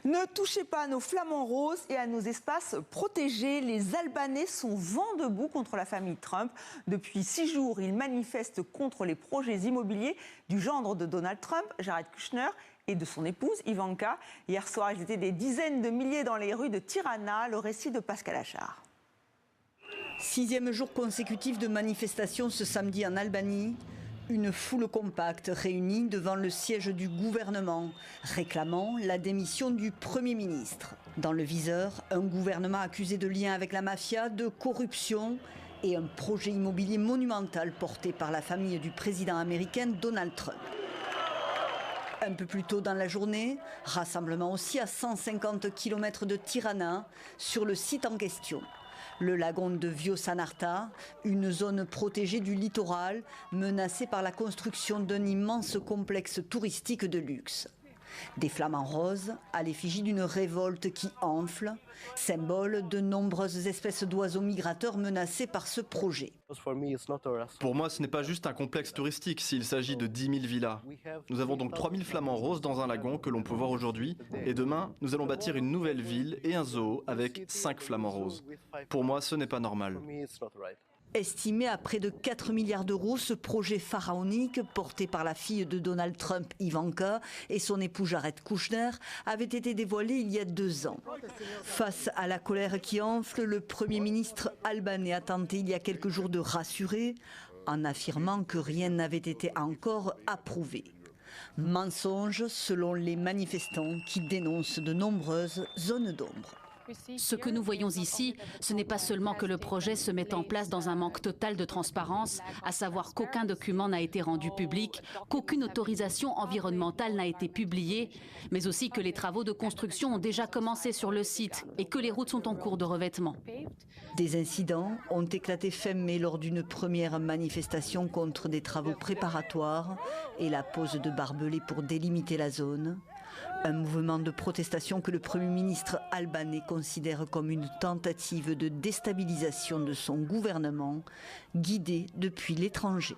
Ne touchez pas à nos flamants roses et à nos espaces protégés. Les Albanais sont vent debout contre la famille Trump. Depuis 6 jours, ils manifestent contre les projets immobiliers du gendre de Donald Trump, Jared Kushner, et de son épouse Ivanka. Hier soir, ils étaient des dizaines de milliers dans les rues de Tirana. Le récit de Pascal Achard. 6e jour consécutif de manifestation ce samedi en Albanie. Une foule compacte réunie devant le siège du gouvernement, réclamant la démission du Premier ministre. Dans le viseur, un gouvernement accusé de lien avec la mafia, de corruption et un projet immobilier monumental porté par la famille du président américain Donald Trump. Un peu plus tôt dans la journée, rassemblement aussi à 150 km de Tirana, sur le site en question. Le lagon de Viosanarta, une zone protégée du littoral, menacée par la construction d'un immense complexe touristique de luxe. Des flamants roses à l'effigie d'une révolte qui enfle, symbole de nombreuses espèces d'oiseaux migrateurs menacés par ce projet. Pour moi, ce n'est pas juste un complexe touristique s'il s'agit de 10 000 villas. Nous avons donc 3 000 flamants roses dans un lagon que l'on peut voir aujourd'hui. Et demain, nous allons bâtir une nouvelle ville et un zoo avec 5 flamants roses. Pour moi, ce n'est pas normal. Estimé à près de 4 milliards d'euros, ce projet pharaonique, porté par la fille de Donald Trump, Ivanka, et son époux Jared Kushner, avait été dévoilé il y a 2 ans. Face à la colère qui enfle, le Premier ministre albanais a tenté il y a quelques jours de rassurer, en affirmant que rien n'avait été encore approuvé. Mensonge selon les manifestants qui dénoncent de nombreuses zones d'ombre. Ce que nous voyons ici, ce n'est pas seulement que le projet se met en place dans un manque total de transparence, à savoir qu'aucun document n'a été rendu public, qu'aucune autorisation environnementale n'a été publiée, mais aussi que les travaux de construction ont déjà commencé sur le site et que les routes sont en cours de revêtement. Des incidents ont éclaté fin mai lors d'une première manifestation contre des travaux préparatoires et la pose de barbelés pour délimiter la zone. Un mouvement de protestation que le Premier ministre albanais considère comme une tentative de déstabilisation de son gouvernement, guidé depuis l'étranger.